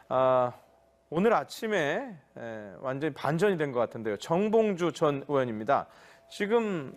아, 오늘 아침에 완전히 반전이 된 것 같은데요. 정봉주 전 의원입니다. 지금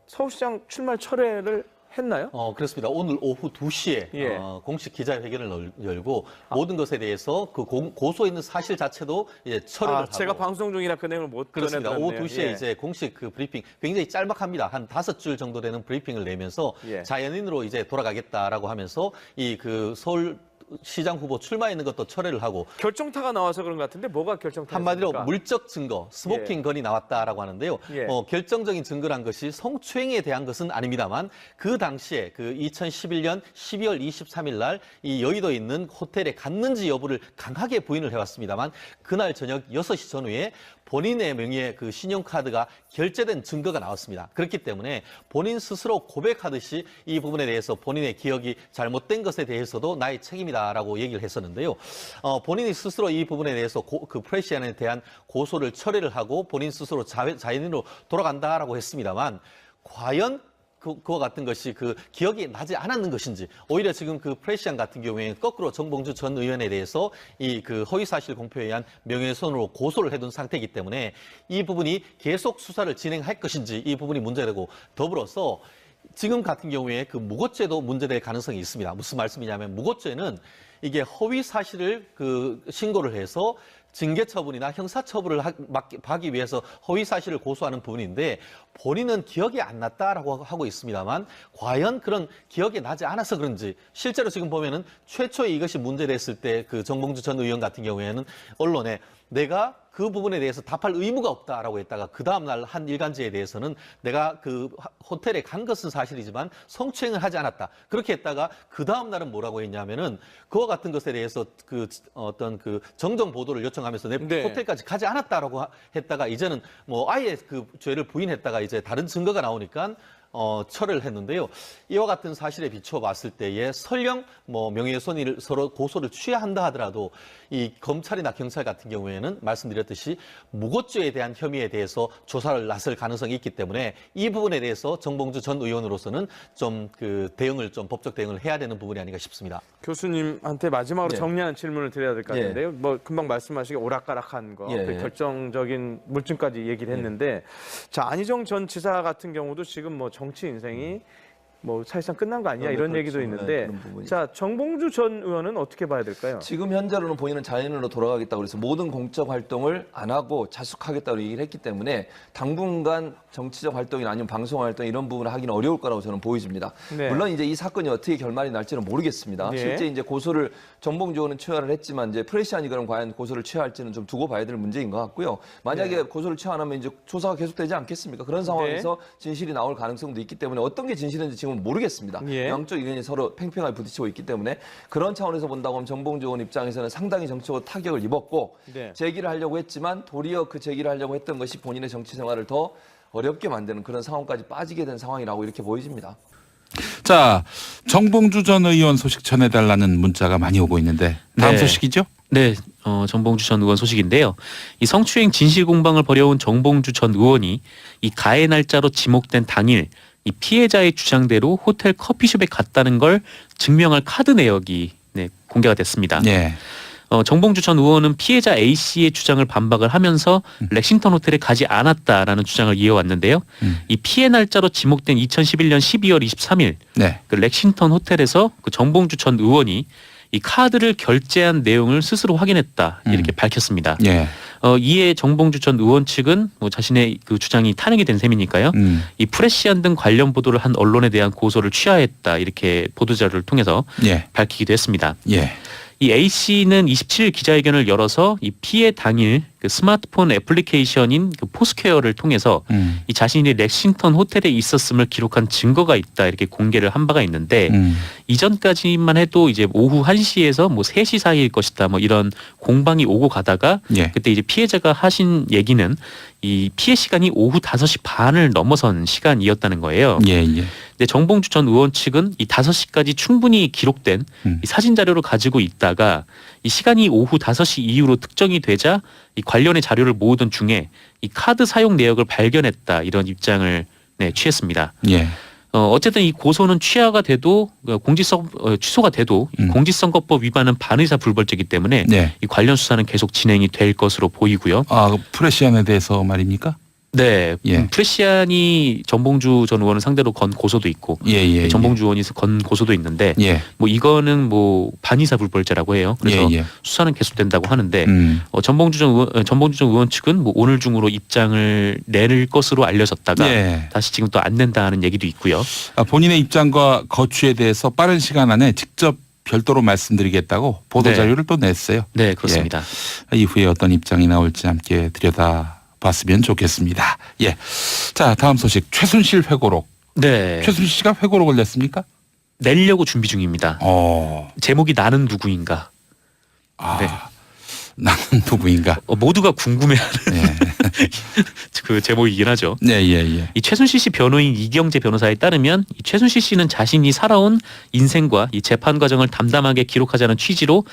서울시장 출마 철회를 했나요? 그렇습니다. 오늘 오후 2시에 예. 공식 기자회견을 열고 모든 것에 대해서 그 고소에 있는 사실 자체도 이제 철회를 하고. 제가 방송 중이라 그 내용을 못 그렇습니다. 전해드렸네요. 오후 2시에 예. 이제 공식 그 브리핑 굉장히 짤막합니다. 한 5줄 정도 되는 브리핑을 내면서 예. 자연인으로 이제 돌아가겠다라고 하면서 이 그 서울 시장 후보 출마했는 것도 철회를 하고 결정타가 나와서 그런 것 같은데 뭐가 결정타입니까? 한마디로 물적 증거, 스모킹 건이 나왔다라고 하는데요. 예. 결정적인 증거란 것이 성추행에 대한 것은 아닙니다만 그 당시에 그 2011년 12월 23일 날 이 여의도에 있는 호텔에 갔는지 여부를 강하게 부인을 해왔습니다만 그날 저녁 6시 전후에 본인의 명의의 그 신용카드가 결제된 증거가 나왔습니다. 그렇기 때문에 본인 스스로 고백하듯이 이 부분에 대해서 본인의 기억이 잘못된 것에 대해서도 나의 책임이다라고 얘기를 했었는데요. 본인이 스스로 이 부분에 대해서 그 프레시안에 대한 고소를 철회를 하고 본인 스스로 자연인으로 돌아간다라고 했습니다만 과연 그와 같은 것이 그 기억이 나지 않았는 것인지 오히려 지금 그 프레시안 같은 경우에 거꾸로 정봉주 전 의원에 대해서 이 그 허위사실 공표에 의한 명예훼손으로 고소를 해둔 상태이기 때문에 이 부분이 계속 수사를 진행할 것인지 이 부분이 문제되고 더불어서 지금 같은 경우에 그 무고죄도 문제될 가능성이 있습니다. 무슨 말씀이냐면 무고죄는 이게 허위 사실을 그 신고를 해서 징계 처분이나 형사 처분을 하기 위해서 허위 사실을 고소하는 부분인데 본인은 기억이 안 났다라고 하고 있습니다만 과연 그런 기억이 나지 않아서 그런지 실제로 지금 보면은 최초에 이것이 문제됐을 때 그 정봉주 전 의원 같은 경우에는 언론에 내가 그 부분에 대해서 답할 의무가 없다라고 했다가 그 다음날 한 일간지에 대해서는 내가 그 호텔에 간 것은 사실이지만 성추행을 하지 않았다. 그렇게 했다가 그 다음날은 뭐라고 했냐면은 그와 같은 것에 대해서 그 어떤 그 정정 보도를 요청하면서 내 네. 호텔까지 가지 않았다라고 했다가 이제는 뭐 아예 그 죄를 부인했다가 이제 다른 증거가 나오니까 철회를 했는데요. 이와 같은 사실에 비춰 봤을 때에 설령 뭐 명예훼손을 서로 고소를 취한다 하더라도 이 검찰이나 경찰 같은 경우에는 말씀드렸듯이 무고죄에 대한 혐의에 대해서 조사를 나설 가능성이 있기 때문에 이 부분에 대해서 정봉주 전 의원으로서는 좀 그 대응을 좀 법적 대응을 해야 되는 부분이 아닌가 싶습니다. 교수님한테 마지막으로 예. 정리하는 질문을 드려야 될 것 같은데요. 뭐 금방 말씀하시기 오락가락한 거, 예. 그 결정적인 물증까지 얘기를 했는데, 자 안희정 전 지사 같은 경우도 지금 뭐 정치 인생이 뭐 사실상 끝난 거 아니냐 이런 그렇죠. 얘기도 네, 있는데, 그런 부분이. 자 정봉주 전 의원은 어떻게 봐야 될까요? 지금 현재로는 본인은 자연인으로 돌아가겠다고 그래서 모든 공적 활동을 안 하고 자숙하겠다고 얘기를 했기 때문에 당분간 정치적 활동이나 아니면 방송 활동 이런 부분을 하기는 어려울 거라고 저는 보여집니다. 네. 물론 이제 이 사건이 어떻게 결말이 날지는 모르겠습니다. 네. 실제 이제 고소를 정봉주 의원은 취하를 했지만 이제 프레시안이 그럼 과연 고소를 취할지는 좀 두고 봐야 될 문제인 것 같고요. 만약에 네. 고소를 취 안 하면 이제 조사가 계속되지 않겠습니까? 그런 상황에서 진실이 나올 가능성도 있기 때문에 어떤 게 진실인지 지금은 모르겠습니다. 예. 양쪽 의견이 서로 팽팽하게 부딪히고 있기 때문에 그런 차원에서 본다고 하면 정봉주 의원 입장에서는 상당히 정치적으로 타격을 입었고 네. 제기를 하려고 했지만 도리어 그 제기를 하려고 했던 것이 본인의 정치 생활을 더 어렵게 만드는 그런 상황까지 빠지게 된 상황이라고 이렇게 보여집니다. 자, 정봉주 전 의원 소식 전해달라는 문자가 많이 오고 있는데 다음 네. 소식이죠? 네, 정봉주 전 의원 소식인데요. 이 성추행 진실 공방을 벌여온 정봉주 전 의원이 이 가해 날짜로 지목된 당일 이 피해자의 주장대로 호텔 커피숍에 갔다는 걸 증명할 카드 내역이 공개가 됐습니다. 예. 정봉주 전 의원은 피해자 A 씨의 주장을 반박을 하면서 렉싱턴 호텔에 가지 않았다라는 주장을 이어왔는데요. 이 피해 날짜로 지목된 2011년 12월 23일 네. 그 렉싱턴 호텔에서 그 정봉주 전 의원이 이 카드를 결제한 내용을 스스로 확인했다 이렇게 밝혔습니다. 예. 이에 정봉주 전 의원 측은 뭐 자신의 그 주장이 탄핵이 된 셈이니까요. 이 프레시안 등 관련 보도를 한 언론에 대한 고소를 취하했다 이렇게 보도자료를 통해서 예. 밝히기도 했습니다. 예. 이 A 씨는 27일 기자회견을 열어서 이 피해 당일 그 스마트폰 애플리케이션인 그 포스퀘어를 통해서 이 자신이 렉싱턴 호텔에 있었음을 기록한 증거가 있다 이렇게 공개를 한 바가 있는데 이전까지만 해도 이제 오후 1시에서 뭐 3시 사이일 것이다 뭐 이런 공방이 오고 가다가 예. 그때 이제 피해자가 하신 얘기는 이 피해 시간이 오후 5시 반을 넘어선 시간이었다는 거예요. 예. 예. 근데 정봉주 전 의원 측은 이 5시까지 충분히 기록된 이 사진 자료를 가지고 있다가 이 시간이 오후 5시 이후로 특정이 되자 이 관련의 자료를 모으던 중에 이 카드 사용 내역을 발견했다 이런 입장을 취했습니다. 예. 어쨌든 이 고소는 취하가 돼도 취소가 돼도 이 공직선거법 위반은 반의사 불벌죄이기 때문에 네. 이 관련 수사는 계속 진행이 될 것으로 보이고요. 아, 프레시안에 대해서 말입니까? 네, 예. 프레시안이 전봉주 전 의원을 상대로 건 고소도 있고 예. 전봉주 의원이 건 고소도 있는데 예. 뭐 이거는 뭐 반의사 불벌죄라고 해요. 그래서 예. 수사는 계속된다고 하는데 전봉주 전 의원 측은 뭐 오늘 중으로 입장을 낼 것으로 알려졌다가 예. 다시 지금 또 안 낸다는 얘기도 있고요. 아, 본인의 입장과 거취에 대해서 빠른 시간 안에 직접 별도로 말씀드리겠다고 보도 네. 자료를 또 냈어요. 네, 그렇습니다. 이후에 어떤 입장이 나올지 함께 들여다봤으면 좋겠습니다. 예. 자, 다음 소식. 최순실 회고록. 네, 최순실 씨가 회고록을 냈습니까? 내려고 준비 중입니다. 제목이 나는 누구인가. 아, 네. 나는 누구인가? 모두가 궁금해하는 예. 그 제목이긴 하죠. 예. 이 최순실 씨 변호인 이경재 변호사에 따르면 이 최순실 씨는 자신이 살아온 인생과 이 재판 과정을 담담하게 기록하자는 취지로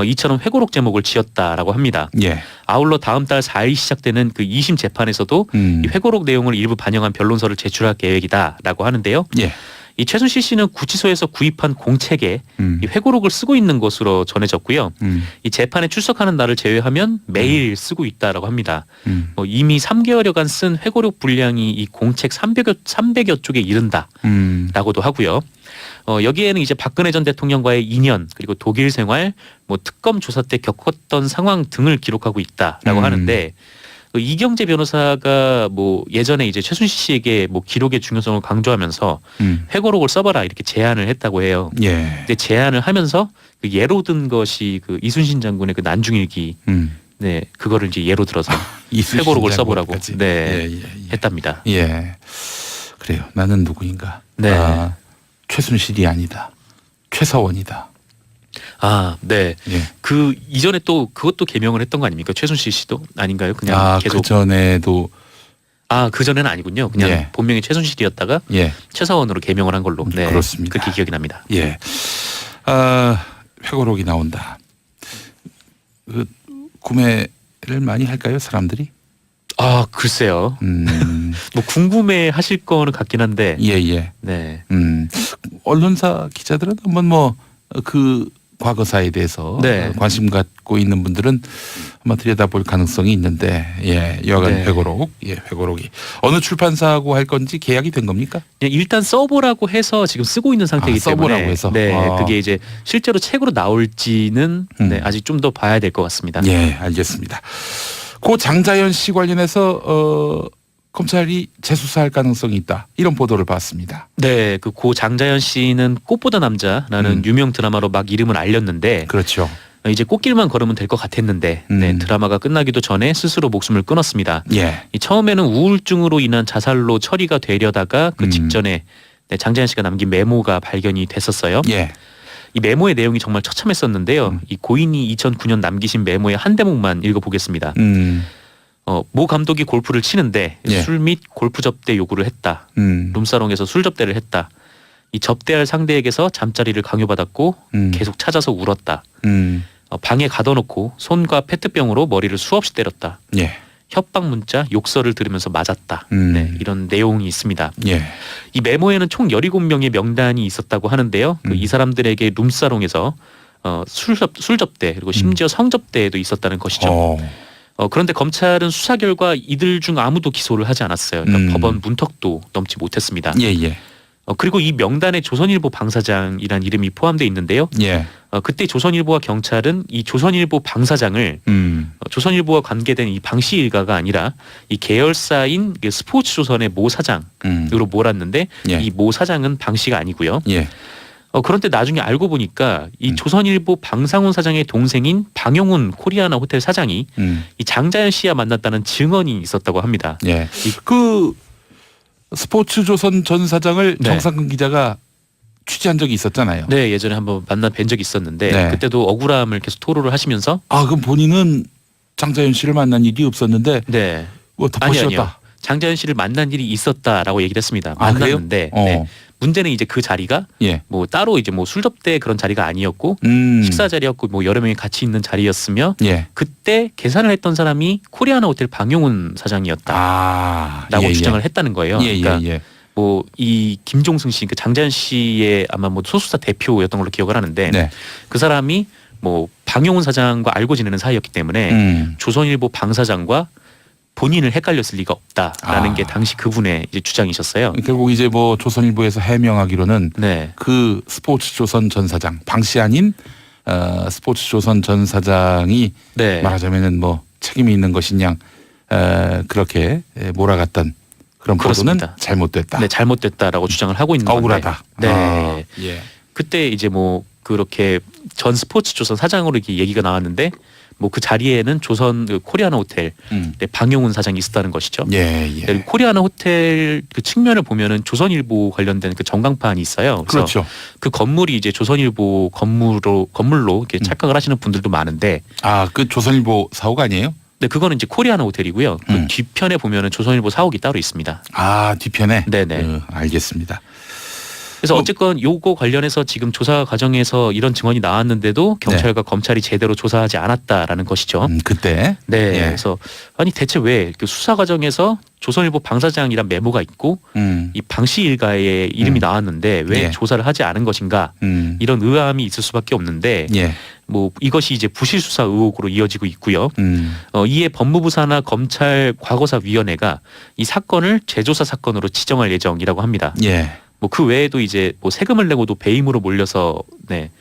이처럼 회고록 제목을 지었다라고 합니다. 예. 아울러 다음 달 4일 시작되는 그 2심 재판에서도 이 회고록 내용을 일부 반영한 변론서를 제출할 계획이다라고 하는데요. 예. 이 최순실 씨는 구치소에서 구입한 공책에 이 회고록을 쓰고 있는 것으로 전해졌고요. 이 재판에 출석하는 날을 제외하면 매일 쓰고 있다라고 합니다. 이미 3개월여간 쓴 회고록 분량이 이 공책 300여 쪽에 이른다라고도 하고요. 여기에는 이제 박근혜 전 대통령과의 인연 그리고 독일 생활, 뭐 특검 조사 때 겪었던 상황 등을 기록하고 있다라고 하는데. 그 이경재 변호사가 뭐 예전에 이제 최순실 씨에게 뭐 기록의 중요성을 강조하면서 회고록을 써봐라 이렇게 제안을 했다고 해요. 예. 근데 제안을 하면서 그 예로 든 것이 그 이순신 장군의 그 난중일기, 네 그거를 이제 예로 들어서 이순신 회고록을 써보라고 장군까지. 네 예. 했답니다. 예. 그래요. 나는 누구인가? 네. 아, 최순실이 아니다. 최서원이다. 아, 네. 예. 그 이전에 또 그것도 개명을 했던 거 아닙니까? 최순실 씨도 아닌가요? 그냥 계속. 그 전에도 그 전에는 아니군요. 그냥 예. 본명이 최순실이었다가 예. 최서원으로 개명을 한 걸로. 네. 그렇습니다. 그렇게 기억이 납니다. 예. 회고록이 나온다. 그 구매를 많이 할까요, 사람들이? 글쎄요. 뭐 궁금해 하실 거는 같긴 한데. 예. 네. 언론사 기자들은 한번 뭐 그 과거사에 대해서 네. 관심 갖고 있는 분들은 한번 들여다볼 가능성이 있는데 여하간 네. 회고록이 어느 출판사하고 할 건지 계약이 된 겁니까? 그냥 일단 써보라고 해서 지금 쓰고 있는 상태이기 때문에 써보라고 해서? 네, 그게 이제 실제로 책으로 나올지는 네, 아직 좀 더 봐야 될 것 같습니다. 예, 알겠습니다. 고 장자연 씨 관련해서 검찰이 재수사할 가능성이 있다. 이런 보도를 봤습니다. 네, 그 고 장자연 씨는 꽃보다 남자라는 유명 드라마로 막 이름을 알렸는데 그렇죠. 이제 꽃길만 걸으면 될 것 같았는데 네, 드라마가 끝나기도 전에 스스로 목숨을 끊었습니다. 예. 이 처음에는 우울증으로 인한 자살로 처리가 되려다가 그 직전에 네, 장자연 씨가 남긴 메모가 발견이 됐었어요. 예. 이 메모의 내용이 정말 처참했었는데요. 이 고인이 2009년 남기신 메모의 한 대목만 읽어보겠습니다. 모 감독이 골프를 치는데 예. 술 및 골프 접대 요구를 했다. 룸사롱에서 술 접대를 했다. 이 접대할 상대에게서 잠자리를 강요받았고 계속 찾아서 울었다. 방에 가둬놓고 손과 페트병으로 머리를 수없이 때렸다. 예. 협박 문자, 욕설을 들으면서 맞았다. 네, 이런 내용이 있습니다. 예. 이 메모에는 총 17명의 명단이 있었다고 하는데요. 이 사람들에게 룸사롱에서 술 접대 그리고 심지어 성접대에도 있었다는 것이죠. 그런데 검찰은 수사 결과 이들 중 아무도 기소를 하지 않았어요. 그러니까 법원 문턱도 넘지 못했습니다. 예. 그리고 이 명단에 조선일보 방사장이란 이름이 포함되어 있는데요. 예. 그때 조선일보와 경찰은 이 조선일보 방사장을 조선일보와 관계된 이 방씨 일가가 아니라 이 계열사인 스포츠조선의 모 사장으로 몰았는데 예. 이 모 사장은 방씨가 아니고요. 예. 그런데 나중에 알고 보니까 이 조선일보 방상훈 사장의 동생인 방영훈 코리아나 호텔 사장이 이 장자연 씨와 만났다는 증언이 있었다고 합니다. 예. 그 스포츠조선 전 사장을 네. 정상근 기자가 취재한 적이 있었잖아요. 네, 예전에 한번 만나 뵌 적이 있었는데 네. 그때도 억울함을 계속 토로를 하시면서 그럼 본인은 장자연 씨를 만난 일이 없었는데 네. 뭐 덮어씌웠다. 아니요. 장자연 씨를 만난 일이 있었다라고 얘기를 했습니다. 그래요? 만났는데 어. 네. 문제는 이제 그 자리가 예. 뭐 따로 이제 뭐 술 접대 그런 자리가 아니었고 식사 자리였고 뭐 여러 명이 같이 있는 자리였으며 예. 그때 계산을 했던 사람이 코리아나 호텔 방용훈 사장이었다라고 예. 주장을 했다는 거예요. 예. 그러니까 예. 뭐 이 김종승 씨, 그 장자연 씨의 아마 뭐 소속사 대표였던 걸로 기억을 하는데 네. 그 사람이 뭐 방용훈 사장과 알고 지내는 사이였기 때문에 조선일보 방 사장과 본인을 헷갈렸을 리가 없다라는 아. 게 당시 그분의 이제 주장이셨어요. 결국 이제 뭐 조선일보에서 해명하기로는 네. 그 스포츠조선 전 사장 방씨 아닌 스포츠조선 전 사장이 네. 말하자면은 뭐 책임이 있는 것이냐 그렇게 몰아갔던 그런 보도는 그렇습니다. 잘못됐다. 네, 잘못됐다라고 주장을 하고 있는 건데. 억울하다. 네. 아, 예. 그때 이제 뭐 그렇게 전 스포츠조선 사장으로 이렇게 얘기가 나왔는데 뭐 그 자리에는 조선 그 코리아나 호텔 방용훈 사장이 있었다는 것이죠. 예, 예. 네, 코리아나 호텔 그 측면을 보면은 조선일보 관련된 그 전광판이 있어요. 그래서 그렇죠. 그 건물이 이제 조선일보 건물로 이렇게 착각을 하시는 분들도 많은데, 아, 그 조선일보 사옥 아니에요? 네, 그거는 이제 코리아나 호텔이고요. 그 음. 뒤편에 보면은 조선일보 사옥이 따로 있습니다. 아, 뒤편에. 네네. 알겠습니다. 그래서 어쨌건 요거 관련해서 지금 조사 과정에서 이런 증언이 나왔는데도 경찰과 검찰이 제대로 조사하지 않았다라는 것이죠. 그때. 네. 예. 그래서 아니 대체 왜 그 수사 과정에서 조선일보 방사장이란 메모가 있고 이 방씨 일가의 이름이 나왔는데 왜 예. 조사를 하지 않은 것인가, 이런 의아함이 있을 수밖에 없는데 예. 뭐 이것이 이제 부실 수사 의혹으로 이어지고 있고요. 음. 이에 법무부 산하 검찰 과거사위원회가 이 사건을 재조사 사건으로 지정할 예정이라고 합니다. 예. 뭐 그 외에도 이제 뭐 세금을 내고도 배임으로 몰려서 네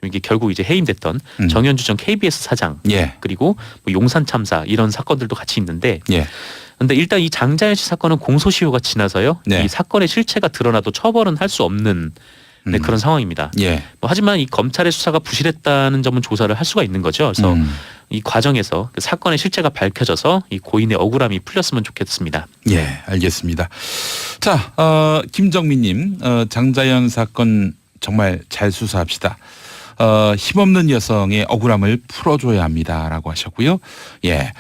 이게 결국 이제 해임됐던 정현주 전 KBS 사장, 예. 그리고 뭐 용산 참사 이런 사건들도 같이 있는데, 예. 근데 일단 이 장자연 씨 사건은 공소시효가 지나서요. 네. 이 사건의 실체가 드러나도 처벌은 할 수 없는 네, 그런 상황입니다. 예. 뭐 하지만 이 검찰의 수사가 부실했다는 점은 조사를 할 수가 있는 거죠. 그래서 이 과정에서 그 사건의 실체가 밝혀져서 이 고인의 억울함이 풀렸으면 좋겠습니다. 예, 알겠습니다. 자, 김정민님, 장자연 사건 정말 잘 수사합시다. 힘없는 여성의 억울함을 풀어줘야 합니다라고 하셨고요. 예,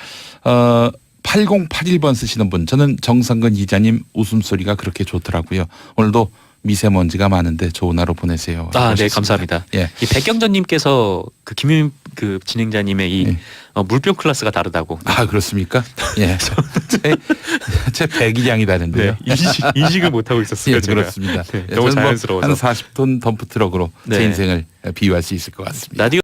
8081번 쓰시는 분, 저는 정상근 기자님 웃음소리가 그렇게 좋더라고요. 오늘도 미세먼지가 많은데 좋은 하루 보내세요. 아, 네, 감사합니다. 예. 이 백경전님께서 그 김윤 그 진행자님의 이 예. 물병 클래스가 다르다고. 아, 그렇습니까? 예. 제 배기량이 다른데요. 네, 인식을 못 하고 있었어요. 예, 제가. 그렇습니다. 네, 예, 너무 저는 자연스러워서. 한 40톤 덤프트럭으로 제 네. 인생을 비유할 수 있을 것 같습니다. 라디오